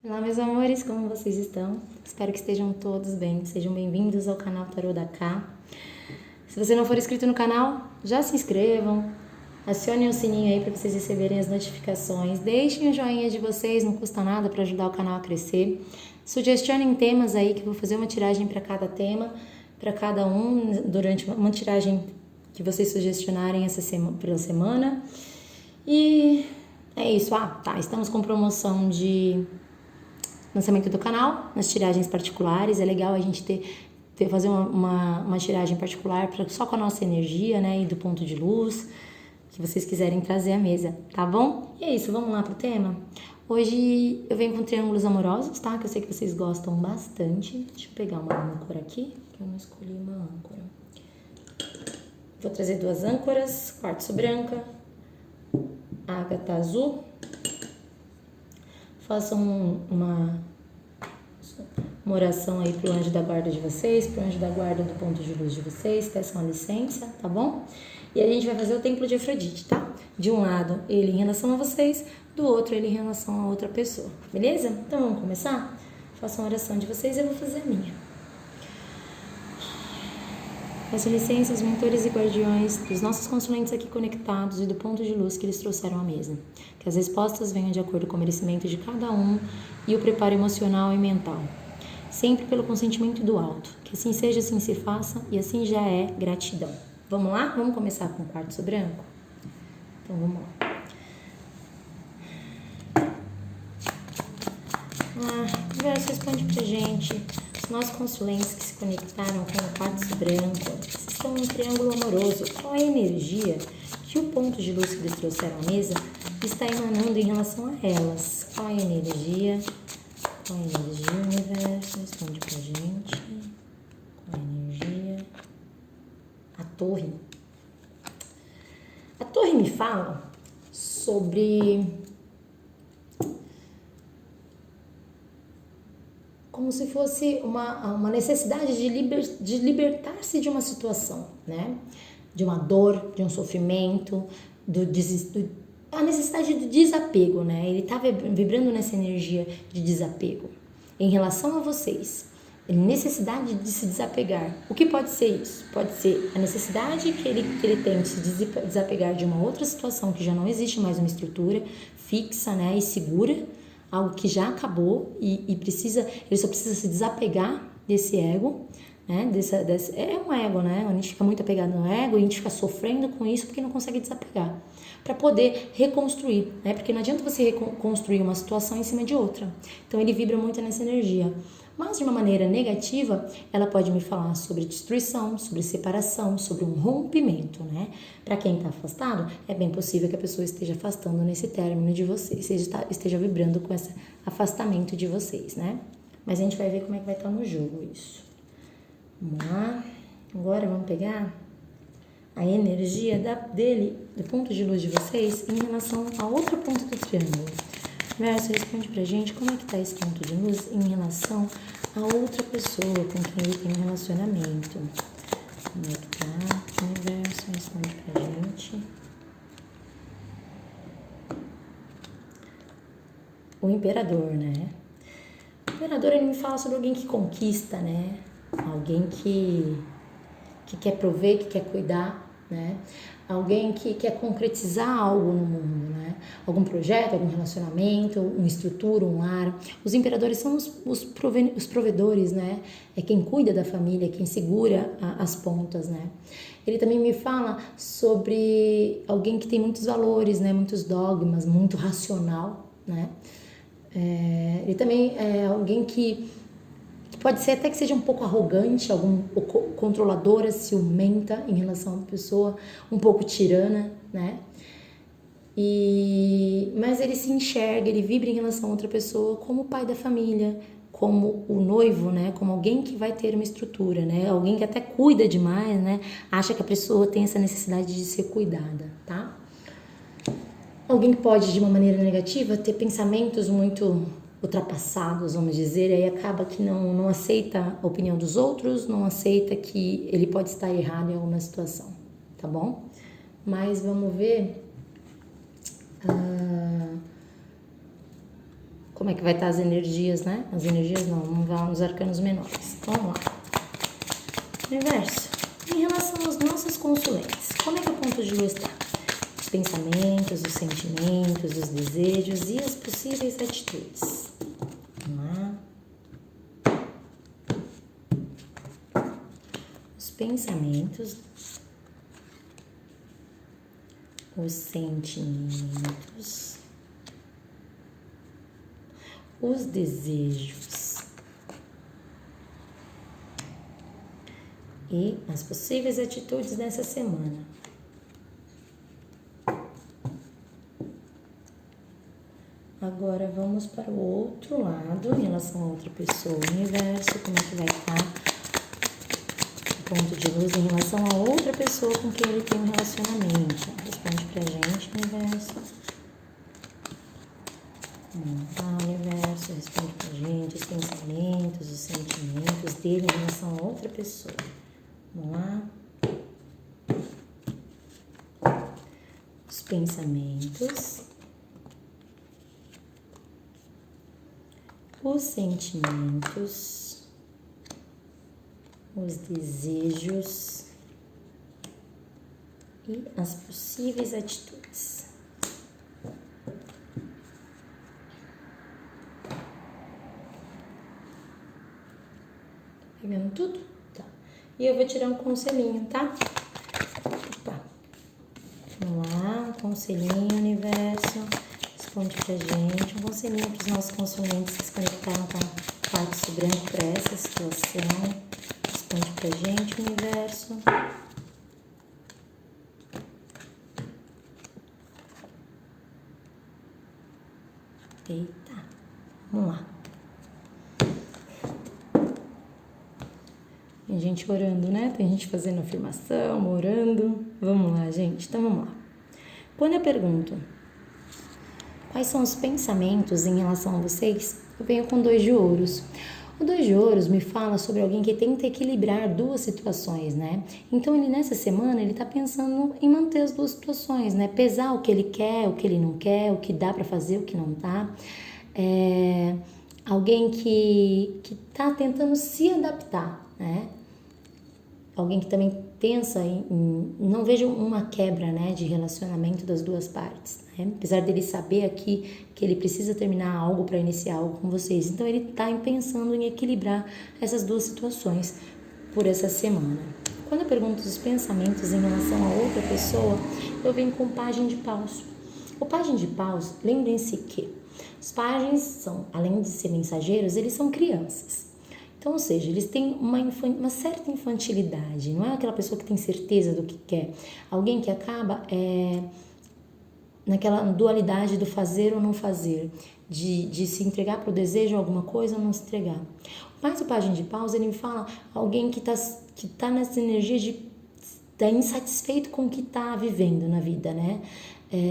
Olá, meus amores, como vocês estão? Espero que estejam todos bem. Sejam bem-vindos ao canal Tarô da Cá. Se você não for inscrito no canal, já se inscrevam. Acionem o sininho aí para vocês receberem as notificações. Deixem o joinha de vocês, não custa nada para ajudar o canal a crescer. Sugestionem temas aí, que eu vou fazer uma tiragem para cada tema, para cada um, durante uma tiragem que vocês sugestionarem pela semana. E é isso. Estamos com promoção de lançamento do canal, nas tiragens particulares. É legal a gente fazer uma tiragem particular só com a nossa energia, né? E do ponto de luz que vocês quiserem trazer à mesa, tá bom? E é isso, vamos lá pro tema? Hoje eu venho com triângulos amorosos, tá? Que eu sei que vocês gostam bastante. Deixa eu pegar uma âncora aqui, que eu não escolhi uma âncora. Vou trazer duas âncoras, quartzo branca, ágata azul. Façam uma oração aí pro anjo da guarda de vocês, pro anjo da guarda do ponto de luz de vocês, peçam a licença, tá bom? E a gente vai fazer o templo de Afrodite, tá? De um lado, ele em relação a vocês, do outro, ele em relação a outra pessoa, beleza? Então vamos começar? Façam a oração de vocês e eu vou fazer a minha. Peço licença aos mentores e guardiões dos nossos consulentes aqui conectados e do ponto de luz que eles trouxeram à mesa. Que as respostas venham de acordo com o merecimento de cada um e o preparo emocional e mental. Sempre pelo consentimento do alto. Que assim seja, assim se faça e assim já é gratidão. Vamos lá? Vamos começar com o quartzo branco? Então vamos lá. Universo, responde pra gente. Os nossos consulentes que se conectaram com o quartzo branco, se estão em um triângulo amoroso, qual é a energia que o ponto de luz que eles trouxeram à mesa está emanando em relação a elas? Qual é a energia? Qual é a energia, universo? Responde pra gente. Qual é a energia? A torre. A torre me fala sobre como se fosse uma necessidade de libertar-se de uma situação, né? De uma dor, de um sofrimento, a necessidade do desapego, né? Ele tá vibrando nessa energia de desapego. Em relação a vocês, necessidade de se desapegar. O que pode ser isso? Pode ser a necessidade que ele tem de se desapegar de uma outra situação que já não existe mais uma estrutura fixa, né? E segura, algo que já acabou e ele só precisa se desapegar desse ego, né? É um ego, né? A gente fica muito apegado no ego e a gente fica sofrendo com isso porque não consegue desapegar. Para poder reconstruir, né? Porque não adianta você reconstruir uma situação em cima de outra. Então ele vibra muito nessa energia. Mas de uma maneira negativa, ela pode me falar sobre destruição, sobre separação, sobre um rompimento, né? Para quem está afastado, é bem possível que a pessoa esteja afastando nesse término de vocês, esteja vibrando com esse afastamento de vocês, né? Mas a gente vai ver como é que vai estar no jogo isso. Vamos lá. Agora vamos pegar a energia dele, do ponto de luz de vocês, em relação a outro ponto do triângulo. Verso, responde pra gente como é que tá esse ponto de luz em relação a outra pessoa com quem ele tem um relacionamento. Como é que tá? Universo, responde pra gente. O imperador, né? O imperador, ele me fala sobre alguém que conquista, né? Alguém que quer prover, que quer cuidar, né? Alguém que quer concretizar algo no mundo, né? Algum projeto, algum relacionamento, uma estrutura, um lar. Os imperadores são os provedores, né? É quem cuida da família, quem segura as pontas, né? Ele também me fala sobre alguém que tem muitos valores, né? Muitos dogmas, muito racional, né? Ele também é alguém que pode ser até que seja um pouco arrogante, controladora, ciumenta em relação a uma pessoa, um pouco tirana, né? Mas ele se enxerga, ele vibra em relação a outra pessoa como o pai da família, como o noivo, né? Como alguém que vai ter uma estrutura, né? Alguém que até cuida demais, né? Acha que a pessoa tem essa necessidade de ser cuidada, tá? Alguém que pode, de uma maneira negativa, ter pensamentos muito ultrapassados, vamos dizer, aí acaba que não aceita a opinião dos outros, não aceita que ele pode estar errado em alguma situação, tá bom? Mas vamos ver como é que vai estar as energias, né? As energias não, vamos lá nos arcanos menores. Vamos lá. Universo, em relação aos nossos consulentes, como é que o ponto de lua está? Os pensamentos, os sentimentos, os desejos e as possíveis atitudes. Vamos lá. Os pensamentos, os sentimentos, os desejos e as possíveis atitudes dessa semana. Agora vamos para o outro lado, em relação a outra pessoa, o universo, como é que vai estar o ponto de luz em relação a outra pessoa com quem ele tem um relacionamento. Responde pra gente, universo. Universo, responde pra gente os pensamentos, os sentimentos dele em relação a outra pessoa. Vamos lá. Os pensamentos, os sentimentos, os desejos e as possíveis atitudes. Pegando tudo? Tá. E eu vou tirar um conselhinho, tá? Opa. Vamos lá, um conselhinho, universo. Responde pra gente. Um conselhinho para os nossos consulentes que se conectaram com a quartzo branco para essa situação. Responde pra gente, universo. Eita, vamos lá. Tem gente orando, né? Tem gente fazendo afirmação, orando. Vamos lá, gente. Então, vamos lá. Quando eu pergunto quais são os pensamentos em relação a vocês, eu venho com 2 de ouros. O 2 de ouros me fala sobre alguém que tenta equilibrar 2 situações, né? Então, ele nessa semana, ele tá pensando em manter as 2 situações, né? Pesar o que ele quer, o que ele não quer, o que dá para fazer, o que não dá. Alguém que tá tentando se adaptar, né? Alguém que também pensa não vejo uma quebra, né, de relacionamento das 2 partes, né? Apesar dele saber aqui que ele precisa terminar algo para iniciar algo com vocês, então ele está pensando em equilibrar essas 2 situações por essa semana. Quando eu pergunto os pensamentos em relação a outra pessoa, eu venho com o Pajem de Paus. O Pajem de Paus, lembrem-se que os pajens são, além de ser mensageiros, eles são crianças. Então, ou seja, eles têm uma certa infantilidade, não é aquela pessoa que tem certeza do que quer. Alguém que acaba naquela dualidade do fazer ou não fazer, de se entregar para o desejo de alguma coisa ou não se entregar. Mas o Pajem de Paus, ele me fala alguém que tá nessa energia de estar insatisfeito com o que está vivendo na vida, né?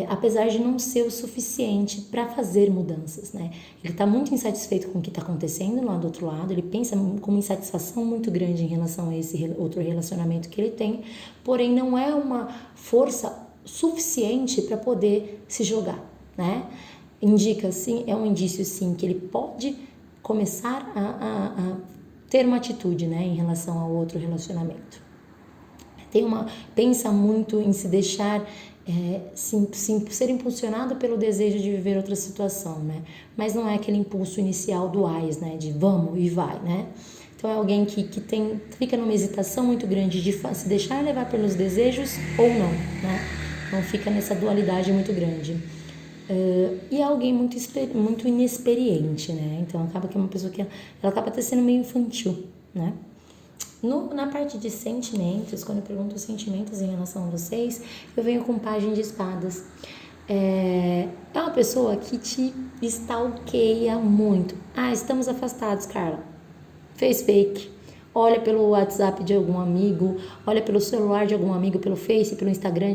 Apesar de não ser o suficiente para fazer mudanças, né? Ele está muito insatisfeito com o que está acontecendo lá do outro lado, ele pensa com uma insatisfação muito grande em relação a esse outro relacionamento que ele tem, porém não é uma força suficiente para poder se jogar, né? Indica, sim, é um indício, sim, que ele pode começar a ter uma atitude, né, em relação ao outro relacionamento. Pensa muito em se deixar ser impulsionado pelo desejo de viver outra situação, né? Mas não é aquele impulso inicial do AIS, né? De vamos e vai, né? Então é alguém que fica numa hesitação muito grande de se deixar levar pelos desejos ou não, né? Então fica nessa dualidade muito grande. E é alguém muito inexperiente, né? Então acaba que é uma pessoa que ela acaba até sendo meio infantil, né? Na parte de sentimentos, quando eu pergunto os sentimentos em relação a vocês, eu venho com Pajem de Espadas. É uma pessoa que te stalkeia muito. Estamos afastados, Carla. Fez fake. Olha pelo WhatsApp de algum amigo, olha pelo celular de algum amigo, pelo Face, pelo Instagram.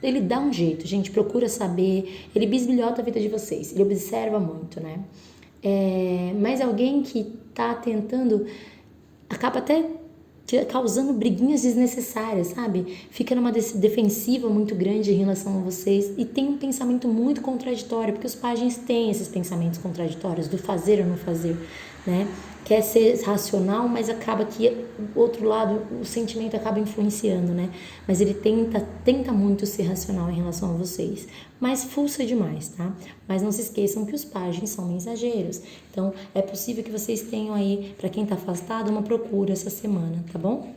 Ele dá um jeito, gente, procura saber. Ele bisbilhota a vida de vocês, ele observa muito, né? Mas alguém que tá tentando acaba até causando briguinhas desnecessárias, sabe? Fica numa defensiva muito grande em relação a vocês e tem um pensamento muito contraditório, porque os pajens têm esses pensamentos contraditórios do fazer ou não fazer, né? Quer ser racional, mas acaba que o outro lado, o sentimento acaba influenciando, né? Mas ele tenta muito ser racional em relação a vocês, mas fuça demais, tá? Mas não se esqueçam que os pajens são mensageiros. Então, é possível que vocês tenham aí, para quem tá afastado, uma procura essa semana, tá bom?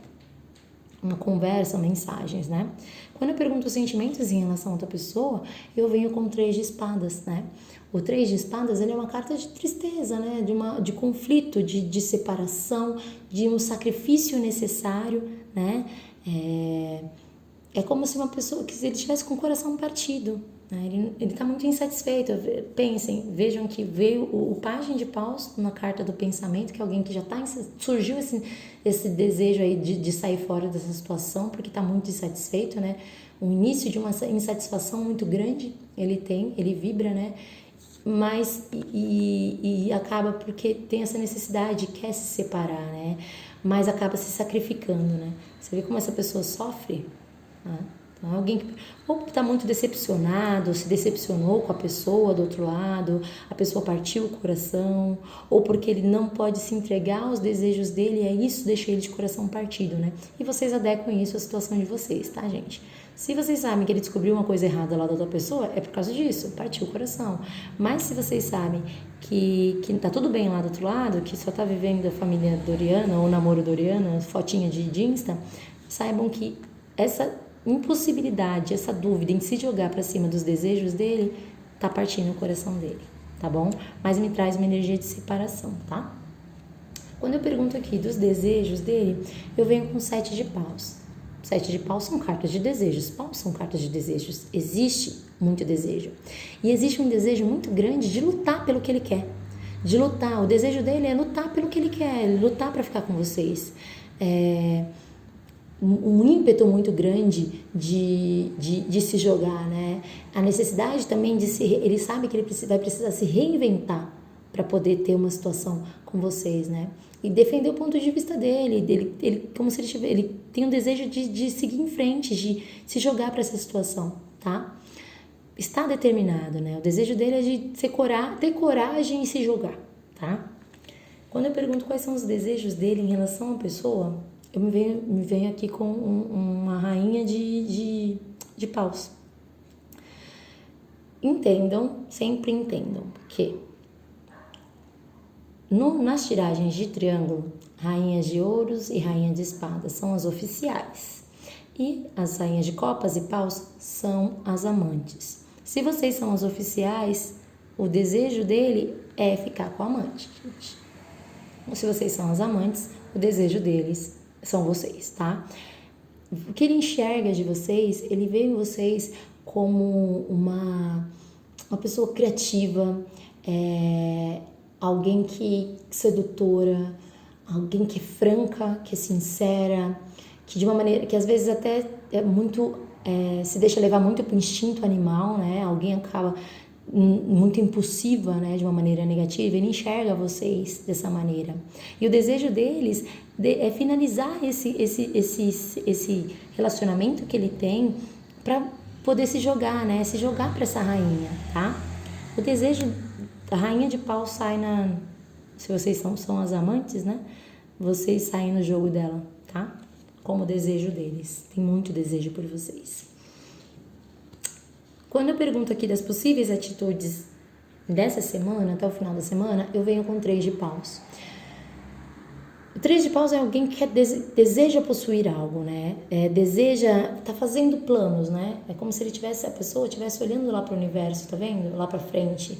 Uma conversa, mensagens, né? Quando eu pergunto os sentimentos em relação a outra pessoa, eu venho com o 3 de espadas, né? O 3 de espadas, ele é uma carta de tristeza, né? De conflito, de separação, de um sacrifício necessário, né? É como se uma pessoa, que ele estivesse com o coração partido, né? Ele tá muito insatisfeito. Pensem, vejam que veio o pajem de paus na carta do pensamento, que é alguém que já tá, surgiu esse desejo aí de sair fora dessa situação, porque tá muito insatisfeito, né? O início de uma insatisfação muito grande, ele vibra, né? Mas, e acaba porque tem essa necessidade, quer se separar, né? Mas acaba se sacrificando, né? Você vê como essa pessoa sofre, né? Então, alguém que ou está muito decepcionado, se decepcionou com a pessoa do outro lado, a pessoa partiu o coração, ou porque ele não pode se entregar aos desejos dele, é isso deixa ele de coração partido, né? E vocês adequam isso à situação de vocês, tá, gente? Se vocês sabem que ele descobriu uma coisa errada lá da outra pessoa, é por causa disso, partiu o coração. Mas se vocês sabem que tá tudo bem lá do outro lado, que só tá vivendo a família Doriana ou namoro Doriana, fotinha de Insta, saibam que essa impossibilidade, essa dúvida em se jogar para cima dos desejos dele, tá partindo o coração dele, tá bom? Mas me traz uma energia de separação, tá? Quando eu pergunto aqui dos desejos dele, eu venho com 7 de paus. 7 de paus são cartas de desejos, paus são cartas de desejos. Existe muito desejo. E existe um desejo muito grande de lutar pelo que ele quer. De lutar, o desejo dele é lutar pelo que ele quer, lutar para ficar com vocês. Um ímpeto muito grande de se jogar, né? A necessidade também ele sabe que ele vai precisar se reinventar para poder ter uma situação com vocês, né? E defender o ponto de vista dele, ele como se ele tem um desejo de seguir em frente, de se jogar para essa situação, tá? Está determinado, né? O desejo dele é de ter coragem e se jogar, tá? Quando eu pergunto quais são os desejos dele em relação à pessoa, eu me venho aqui com uma rainha de paus. Sempre entendam que nas tiragens de triângulo, rainhas de ouros e rainha de espadas são as oficiais. E as rainhas de copas e paus são as amantes. Se vocês são as oficiais, o desejo dele é ficar com a amante, gente. Se vocês são as amantes, o desejo deles são vocês, tá? O que ele enxerga de vocês, ele vê em vocês como uma pessoa criativa, alguém que sedutora, alguém que é franca, que é sincera, que de uma maneira que às vezes até é muito se deixa levar muito pro instinto animal, né? Alguém acaba muito impulsiva, né, de uma maneira negativa, ele enxerga vocês dessa maneira. E o desejo deles é finalizar esse relacionamento que ele tem para poder se jogar, né, se jogar para essa rainha, tá? O desejo da rainha de pau sai se vocês são as amantes, né, vocês saem no jogo dela, tá? Como o desejo deles. Tem muito desejo por vocês. Quando eu pergunto aqui das possíveis atitudes dessa semana, até o final da semana, eu venho com 3 de paus. O 3 de paus é alguém que deseja possuir algo, né? Tá fazendo planos, né? É como se a pessoa estivesse olhando lá para o universo, tá vendo? Lá para frente.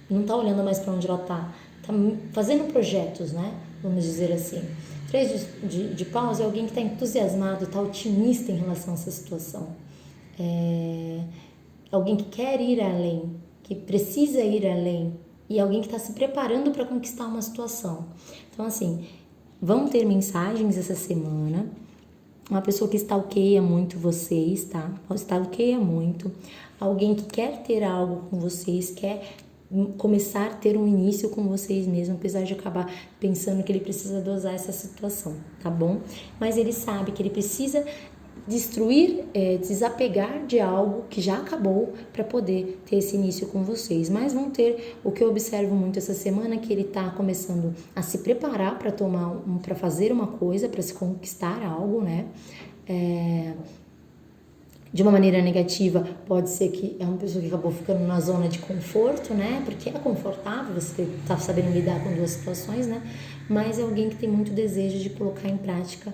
Não tá olhando mais para onde ela tá. Tá fazendo projetos, né? Vamos dizer assim. 3 de paus é alguém que tá entusiasmado, tá otimista em relação a essa situação. Alguém que quer ir além, que precisa ir além, e alguém que está se preparando para conquistar uma situação. Então, assim, vão ter mensagens essa semana, uma pessoa que stalkeia muito vocês, tá? Stalkeia muito, alguém que quer ter algo com vocês, quer começar a ter um início com vocês mesmos, apesar de acabar pensando que ele precisa dosar essa situação, tá bom? Mas ele sabe que ele precisa destruir, desapegar de algo que já acabou para poder ter esse início com vocês. Mas vão ter, o que eu observo muito essa semana, que ele tá começando a se preparar para para fazer uma coisa, para se conquistar algo, né? De uma maneira negativa, pode ser que é uma pessoa que acabou ficando na zona de conforto, né? Porque é confortável, você tá sabendo lidar com duas situações, né? Mas é alguém que tem muito desejo de colocar em prática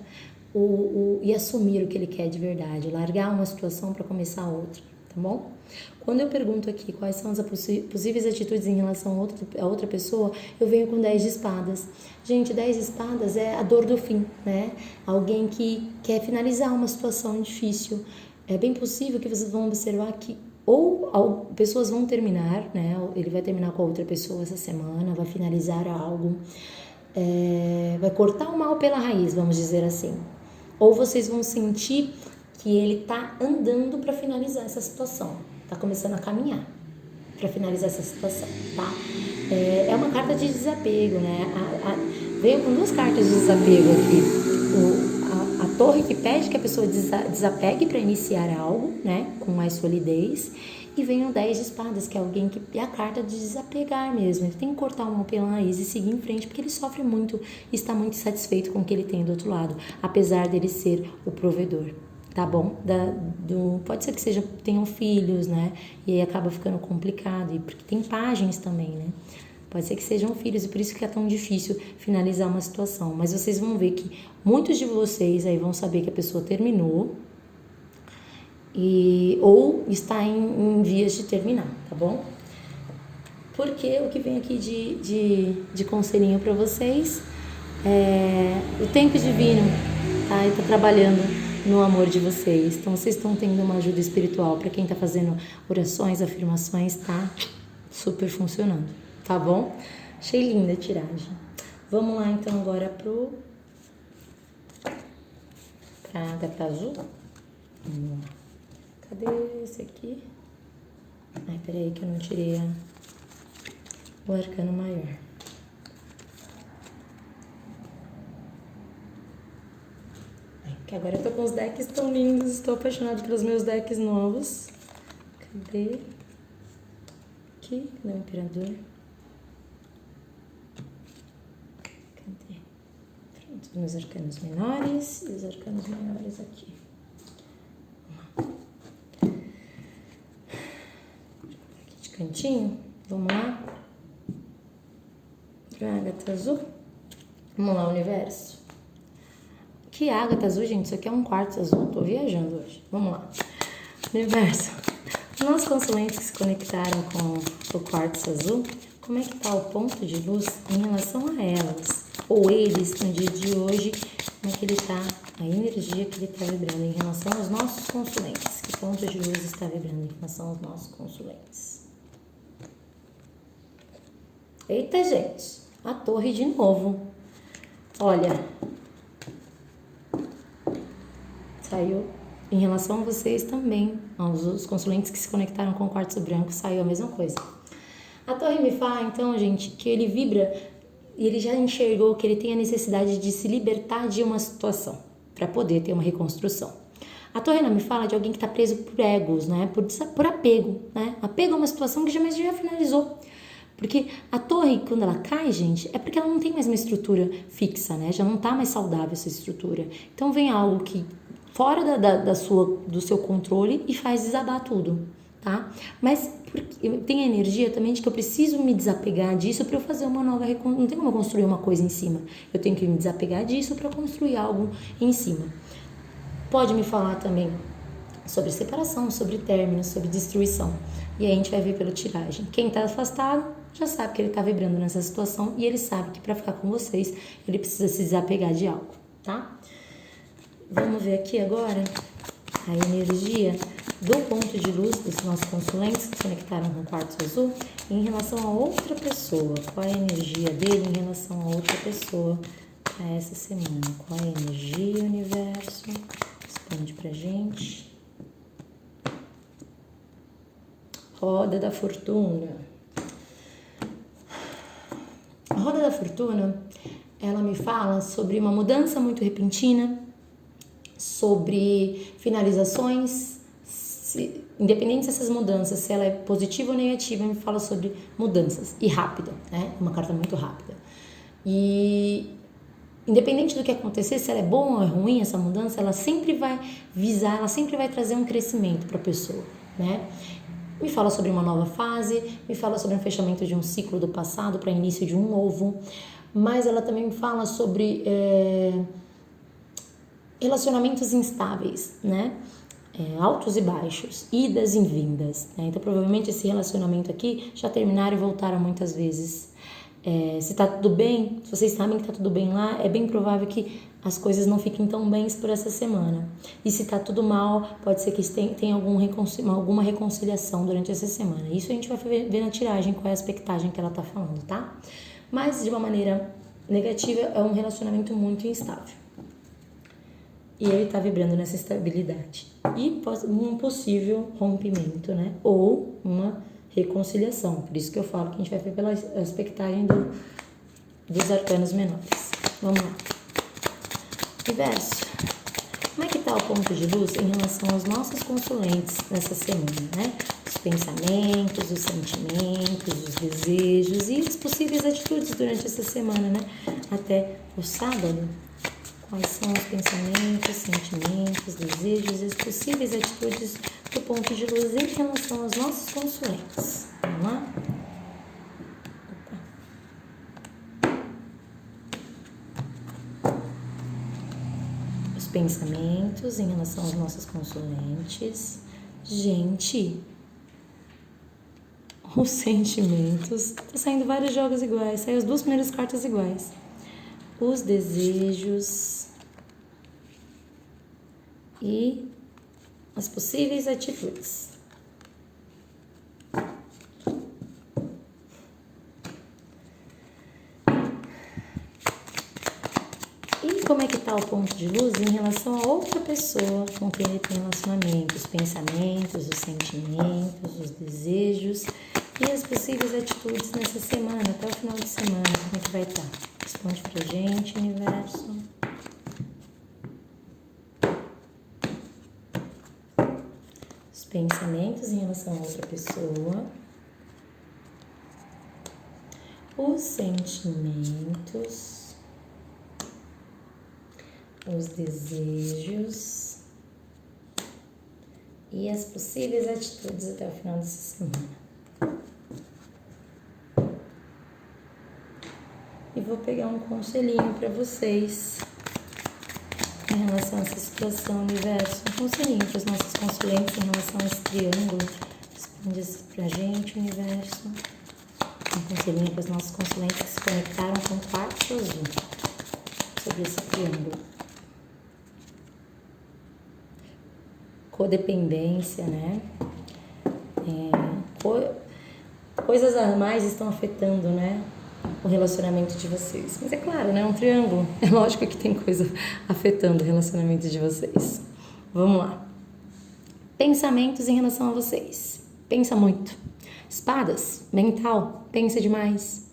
e assumir o que ele quer de verdade, largar uma situação para começar outra, tá bom? Quando eu pergunto aqui quais são as possíveis atitudes em relação a outra pessoa, eu venho com 10 de espadas. Gente, 10 de espadas é a dor do fim, né? Alguém que quer finalizar uma situação difícil. É bem possível que vocês vão observar que ou pessoas vão terminar, né? Ele vai terminar com a outra pessoa essa semana, vai finalizar algo, vai cortar o mal pela raiz, vamos dizer assim. Ou vocês vão sentir que ele tá andando para finalizar essa situação, tá começando a caminhar para finalizar essa situação, tá? É uma carta de desapego, né? Veio com duas cartas de desapego aqui. A torre que pede que a pessoa desapegue para iniciar algo, né? Com mais solidez. E vem o 10 de espadas, que é alguém que é a carta de desapegar mesmo. Ele tem que cortar uma pela raiz e seguir em frente, porque ele sofre muito e está muito satisfeito com o que ele tem do outro lado, apesar dele ser o provedor. Tá bom? Pode ser que tenham filhos, né? E aí acaba ficando complicado, e porque tem páginas também, né? Pode ser que sejam filhos e por isso que é tão difícil finalizar uma situação. Mas vocês vão ver que muitos de vocês aí vão saber que a pessoa terminou ou está em vias de terminar, tá bom? Porque o que vem aqui de conselhinho para vocês é o tempo divino, tá? E tá trabalhando no amor de vocês. Então, vocês estão tendo uma ajuda espiritual. Para quem tá fazendo orações, afirmações, tá super funcionando, tá bom? Achei linda a tiragem. Vamos lá, então, agora pra Ágata Azul. Vamos lá. Cadê esse aqui? Ai, peraí que eu não tirei o arcano maior. Que agora eu tô com os decks tão lindos, estou apaixonada pelos meus decks novos. Cadê? Aqui, cadê o Imperador? Cadê? Pronto, meus arcanos menores e os arcanos maiores aqui. Aqui de cantinho, vamos lá. Pra Ágata Azul. Vamos lá, universo. Que ágata azul, gente? Isso aqui é um quartzo azul. Tô viajando hoje. Vamos lá. Universo. Nossos consulentes que se conectaram com o quartzo azul, como é que tá o ponto de luz em relação a elas? Ou eles, no dia de hoje, como é que ele tá, a energia que ele tá vibrando em relação aos nossos consulentes? Que ponto de luz está vibrando em relação aos nossos consulentes? Eita, gente. A torre de novo. Olha... Saiu em relação a vocês também, aos consulentes que se conectaram com o quartzo branco, saiu a mesma coisa. A torre me fala, então, gente, que ele vibra e ele já enxergou que ele tem a necessidade de se libertar de uma situação para poder ter uma reconstrução. A torre não me fala de alguém que está preso por egos, né? Por apego, né? Apego a uma situação que já finalizou. Porque a torre, quando ela cai, gente, é porque ela não tem mais uma estrutura fixa, né? Já não tá mais saudável essa estrutura. Então vem algo que fora do seu controle e faz desabar tudo, tá? Mas tem a energia também de que eu preciso me desapegar disso para eu fazer uma nova reconstrução. Não tem como eu construir uma coisa em cima. Eu tenho que me desapegar disso para construir algo em cima. Pode me falar também sobre separação, sobre término, sobre destruição. E aí a gente vai ver pela tiragem. Quem tá afastado já sabe que ele tá vibrando nessa situação e ele sabe que para ficar com vocês ele precisa se desapegar de algo, tá? Vamos ver aqui agora a energia do ponto de luz dos nossos consulentes que conectaram com o quartzo azul em relação a outra pessoa. Qual é a energia dele em relação a outra pessoa para essa semana? Qual é a energia, universo? Expande pra gente. Roda da fortuna. roda da fortuna, ela me fala sobre uma mudança muito repentina, sobre finalizações, independente dessas mudanças, se ela é positiva ou negativa, me fala sobre mudanças e rápida, né? Uma carta muito rápida. E independente do que acontecer, se ela é boa ou é ruim, essa mudança, ela sempre vai visar, ela sempre vai trazer um crescimento para a pessoa, né? Me fala sobre uma nova fase, me fala sobre um fechamento de um ciclo do passado para início de um novo, mas ela também me fala sobre relacionamentos instáveis, né? Altos e baixos, idas e vindas, né? Então provavelmente esse relacionamento aqui já terminaram e voltaram muitas vezes. Se tá tudo bem, se vocês sabem que tá tudo bem lá, é bem provável que as coisas não fiquem tão bem por essa semana. E se tá tudo mal, pode ser que tenha alguma reconciliação durante essa semana. Isso a gente vai ver na tiragem, qual é a expectativa que ela tá falando, tá? Mas de uma maneira negativa, é um relacionamento muito instável. E ele tá vibrando nessa estabilidade. E um possível rompimento, né? Ou uma reconciliação. Por isso que eu falo que a gente vai ver pela expectativa dos arcanos menores. Vamos lá. Universo, como é que tá o ponto de luz em relação aos nossos consulentes nessa semana, né? Os pensamentos, os sentimentos, os desejos e as possíveis atitudes durante essa semana, né? Até o sábado. Quais são os pensamentos, sentimentos, desejos e as possíveis atitudes do ponto de luz em relação aos nossos consulentes. Vamos lá? Os pensamentos em relação aos nossos consulentes. Gente, os sentimentos. Tá saindo vários jogos iguais. Saiu as duas primeiras cartas iguais. Os desejos e as possíveis atitudes. E como é que tá o ponto de luz em relação a outra pessoa com quem ele tem relacionamento? Os pensamentos, os sentimentos, os desejos e as possíveis atitudes nessa semana, até o final de semana. Como é que vai estar? Responde pra gente, universo. Os pensamentos em relação a outra pessoa. Os sentimentos. Os desejos. E as possíveis atitudes até o final dessa semana. E vou pegar um conselhinho para vocês em relação a essa situação, universo. Um conselhinho para os nossos consulentes em relação a esse triângulo. Responde isso pra gente, universo. Um conselhinho para os nossos consulentes que se conectaram com o quarto azul sobre esse triângulo. Codependência, né? Coisas a mais estão afetando, né? O relacionamento de vocês. Mas é claro, né? Um triângulo. É lógico que tem coisa afetando o relacionamento de vocês. Vamos lá. Pensamentos em relação a vocês. Pensa muito. Espadas, mental, pensa demais.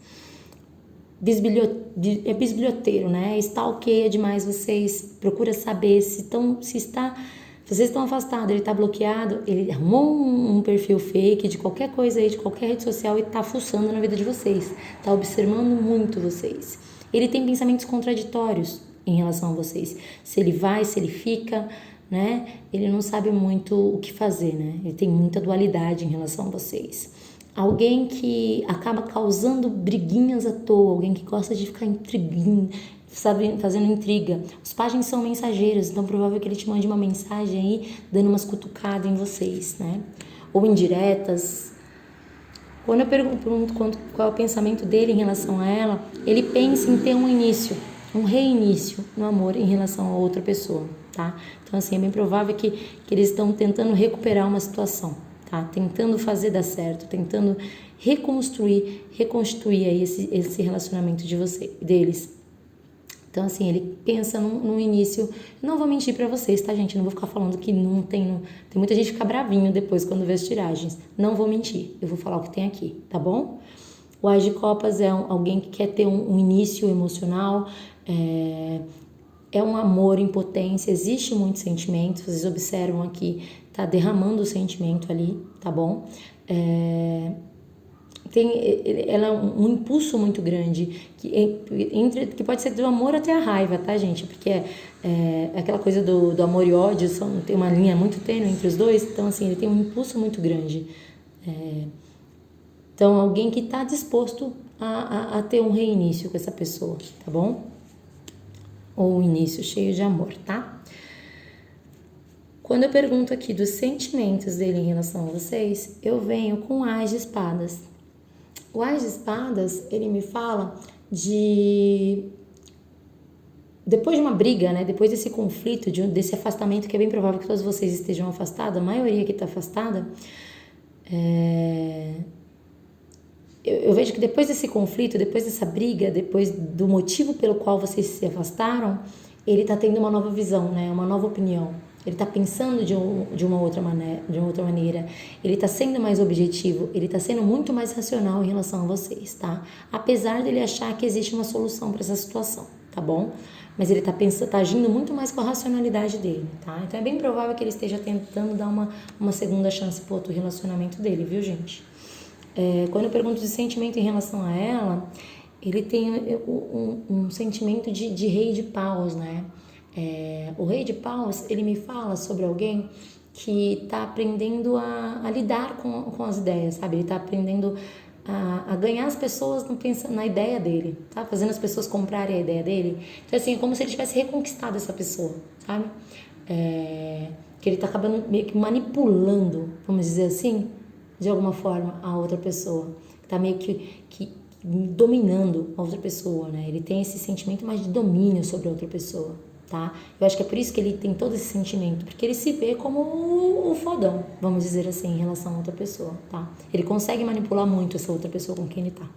É bisbilhoteiro, né? Stalkeia demais vocês. Procura saber se vocês estão afastados, ele está bloqueado, ele arrumou um perfil fake de qualquer coisa aí, de qualquer rede social e está fuçando na vida de vocês, está observando muito vocês. Ele tem pensamentos contraditórios em relação a vocês. Se ele vai, se ele fica, né? Ele não sabe muito o que fazer, né? Ele tem muita dualidade em relação a vocês. Alguém que acaba causando briguinhas à toa, alguém que gosta de ficar intriguinho, sabe, fazendo intriga. Os pajens são mensageiros, então é provável que ele te mande uma mensagem aí, dando umas cutucadas em vocês, né? Ou indiretas. Quando eu pergunto qual é o pensamento dele em relação a ela, ele pensa em ter um início, um reinício no amor em relação a outra pessoa, tá? Então, assim, é bem provável que eles estão tentando recuperar uma situação, tá? Tentando fazer dar certo, tentando reconstituir aí esse relacionamento deles. Então, assim, ele pensa no início. Não vou mentir pra vocês, tá, gente? Não vou ficar falando que não tem... Tem muita gente que fica bravinho depois quando vê as tiragens. Não vou mentir. Eu vou falar o que tem aqui, tá bom? O Ás de Copas é alguém que quer ter um início emocional, é um amor em potência, existe muito sentimento, vocês observam aqui, tá derramando o sentimento ali, tá bom? Ela é um impulso muito grande, que pode ser do amor até a raiva, tá, gente? Porque aquela coisa do amor e ódio, tem uma linha muito tênue entre os dois, então, assim, ele tem um impulso muito grande. Então, alguém que está disposto a ter um reinício com essa pessoa, tá bom? Ou um início cheio de amor, tá? Quando eu pergunto aqui dos sentimentos dele em relação a vocês, eu venho com o Ás de Espadas. O Ás de Espadas, ele me fala depois de uma briga, né? Depois desse conflito, desse afastamento, que é bem provável que todos vocês estejam afastados, a maioria que está afastada, eu vejo que depois desse conflito, depois dessa briga, depois do motivo pelo qual vocês se afastaram, ele está tendo uma nova visão, né? Uma nova opinião. Ele está pensando de uma outra maneira. Ele está sendo mais objetivo. Ele está sendo muito mais racional em relação a vocês, tá? Apesar dele achar que existe uma solução para essa situação, tá bom? Mas ele tá agindo muito mais com a racionalidade dele, tá? Então é bem provável que ele esteja tentando dar uma segunda chance pro outro relacionamento dele, viu, gente? Quando eu pergunto de sentimento em relação a ela, ele tem um sentimento de rei de paus, né? O rei de paus, ele me fala sobre alguém que está aprendendo a lidar com as ideias, sabe? Ele está aprendendo a ganhar as pessoas na ideia dele, tá? Fazendo as pessoas comprarem a ideia dele. Então, assim, é como se ele tivesse reconquistado essa pessoa, sabe? Que ele está acabando meio que manipulando, vamos dizer assim, de alguma forma, a outra pessoa. Está meio que dominando a outra pessoa, né? Ele tem esse sentimento mais de domínio sobre a outra pessoa, tá? Eu acho que é por isso que ele tem todo esse sentimento, porque ele se vê como o fodão, vamos dizer assim, em relação a outra pessoa, tá? Ele consegue manipular muito essa outra pessoa com quem ele tá.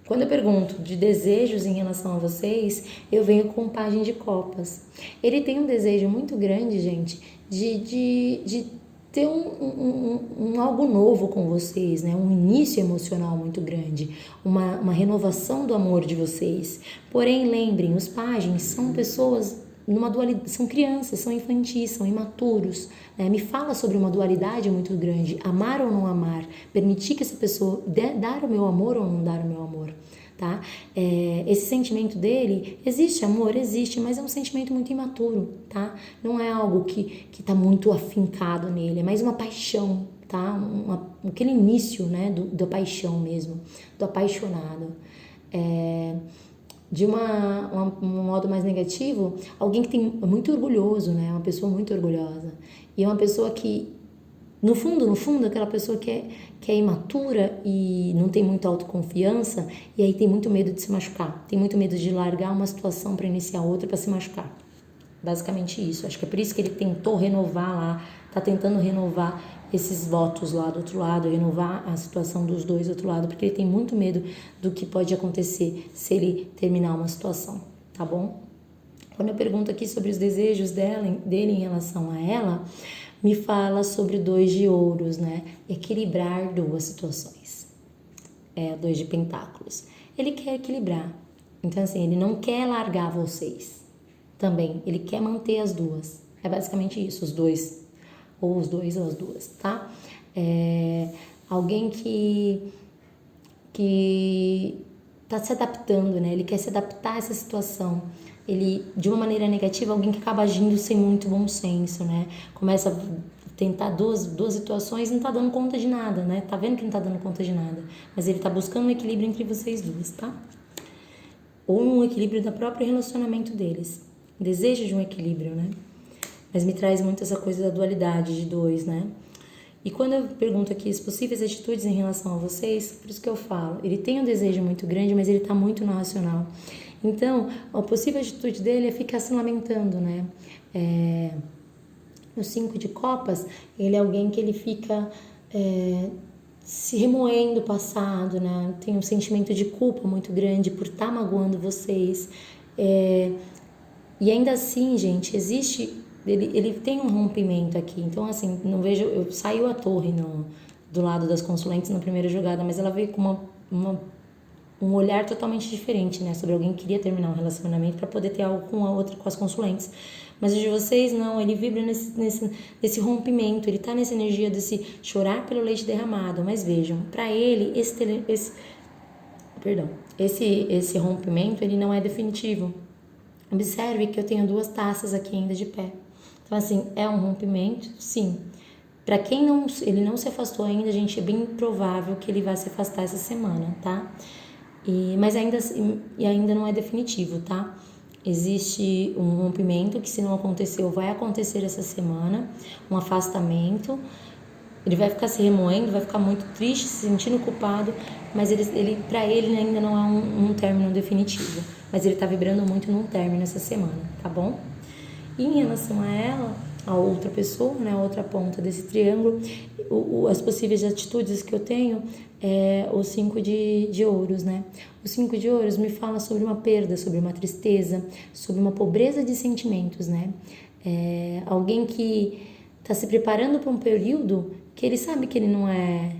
Quando eu pergunto de desejos em relação a vocês, eu venho com o Pajem de Copas. Ele tem um desejo muito grande, gente, de ter um algo novo com vocês, né? Um início emocional muito grande, uma renovação do amor de vocês. Porém, lembrem, os pajens são pessoas numa dualidade, são crianças, são infantis, são imaturos, né? Me fala sobre uma dualidade muito grande, amar ou não amar, permitir que essa pessoa dar o meu amor ou não dar o meu amor. Tá? Esse sentimento dele, existe amor, existe, mas é um sentimento muito imaturo, tá? Não é algo que tá muito afincado nele, é mais uma paixão, tá? Aquele início, né, da paixão mesmo, do apaixonado. De um modo mais negativo, alguém que é muito orgulhoso, né? Uma pessoa muito orgulhosa. E é uma pessoa que, no fundo, aquela pessoa que é imatura e não tem muita autoconfiança, e aí tem muito medo de se machucar, tem muito medo de largar uma situação para iniciar outra para se machucar. Basicamente isso. Acho que é por isso que ele tentou renovar lá, tá tentando renovar esses votos lá do outro lado, renovar a situação dos dois do outro lado, porque ele tem muito medo do que pode acontecer se ele terminar uma situação, tá bom? Quando eu pergunto aqui sobre os desejos dele em relação a ela, me fala sobre o 2 de ouros, né? Equilibrar duas situações. O 2 de pentáculos. Ele quer equilibrar. Então, assim, ele não quer largar vocês. Também, ele quer manter as duas. É basicamente isso, os dois. Ou os dois ou as duas, tá? Alguém que tá se adaptando, né? Ele quer se adaptar a essa situação. Ele, de uma maneira negativa, alguém que acaba agindo sem muito bom senso, né? Começa a tentar duas situações e não tá dando conta de nada, né? Tá vendo que não tá dando conta de nada. Mas ele tá buscando um equilíbrio entre vocês duas, tá? Ou um equilíbrio do próprio relacionamento deles. Desejo de um equilíbrio, né? Mas me traz muito essa coisa da dualidade de dois, né? E quando eu pergunto aqui as possíveis atitudes em relação a vocês, por isso que eu falo, ele tem um desejo muito grande, mas ele tá muito no racional. Então, a possível atitude dele é ficar se lamentando, né? No 5 de copas, ele é alguém que ele fica se remoendo o passado, né? Tem um sentimento de culpa muito grande por estar magoando vocês. E ainda assim, gente, existe... Ele tem um rompimento aqui. Então, assim, não vejo... Saiu a torre do lado das consulentes na primeira jogada, mas ela veio com um olhar totalmente diferente, né? Sobre alguém que queria terminar um relacionamento para poder ter algo com a outra, com as consulentes. Mas o de vocês, não, ele vibra nesse rompimento, ele tá nessa energia desse chorar pelo leite derramado. Mas vejam, para ele, esse rompimento, ele não é definitivo. Observe que eu tenho 2 taças aqui ainda de pé. Então, assim, é um rompimento? Sim. Para quem ele não se afastou ainda, gente, é bem provável que ele vai se afastar essa semana, tá? Mas ainda não é definitivo, tá? Existe um rompimento que, se não aconteceu, vai acontecer essa semana, um afastamento. Ele vai ficar se remoendo, vai ficar muito triste, se sentindo culpado, mas para ele ainda não é um término definitivo. Mas ele tá vibrando muito num término essa semana, tá bom? E em relação a ela, a outra pessoa, né, a outra ponta desse triângulo, as possíveis atitudes que eu tenho é o 5 de ouros, né? O 5 de ouros me fala sobre uma perda, sobre uma tristeza, sobre uma pobreza de sentimentos, né? Alguém que está se preparando para um período que ele sabe que ele não é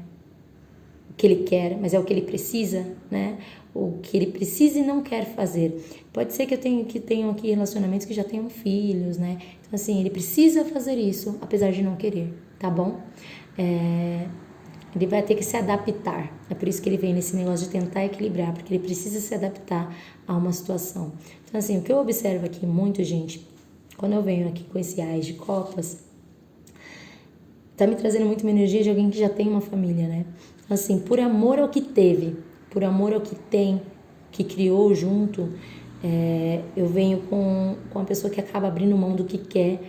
o que ele quer, mas é o que ele precisa, né? O que ele precisa e não quer fazer. Pode ser que eu tenha aqui relacionamentos que já tenham filhos, né? Então, assim, ele precisa fazer isso, apesar de não querer, tá bom? Ele vai ter que se adaptar. É por isso que ele vem nesse negócio de tentar equilibrar, porque ele precisa se adaptar a uma situação. Então, assim, o que eu observo aqui muito, gente, quando eu venho aqui com esse Ás de Copas, tá me trazendo muito uma energia de alguém que já tem uma família, né? Então, assim, por amor ao que teve, por amor ao que tem, que criou junto, eu venho com a pessoa que acaba abrindo mão do que quer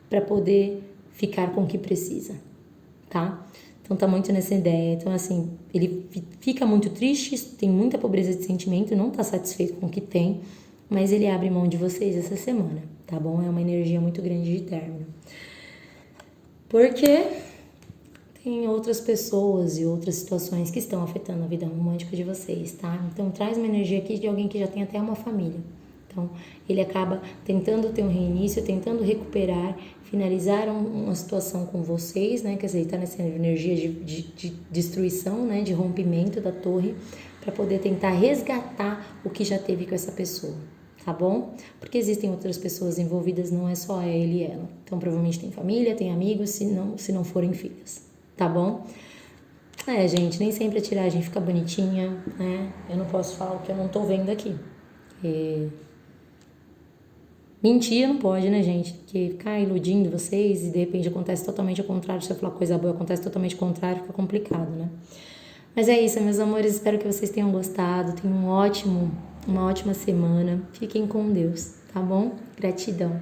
para poder ficar com o que precisa, tá? Então tá muito nessa ideia. Então, assim, ele fica muito triste, tem muita pobreza de sentimento, não tá satisfeito com o que tem, mas ele abre mão de vocês essa semana, tá bom? É uma energia muito grande de término. Porque tem outras pessoas e outras situações que estão afetando a vida romântica de vocês, tá? Então traz uma energia aqui de alguém que já tem até uma família. Então ele acaba tentando ter um reinício, tentando recuperar, finalizar uma situação com vocês, né? Quer dizer, ele tá nessa energia de destruição, né? De rompimento da torre, para poder tentar resgatar o que já teve com essa pessoa. Tá bom? Porque existem outras pessoas envolvidas, não é só ele e ela. Então, provavelmente tem família, tem amigos, se não forem filhos. Tá bom? Gente, nem sempre a tiragem fica bonitinha, né? Eu não posso falar o que eu não tô vendo aqui. Mentir não pode, né, gente? Porque ficar iludindo vocês e de repente acontece totalmente ao contrário. Se eu falar coisa boa, acontece totalmente ao contrário, fica complicado, né? Mas é isso, meus amores. Espero que vocês tenham gostado. Tenham uma ótima semana. Fiquem com Deus, tá bom? Gratidão.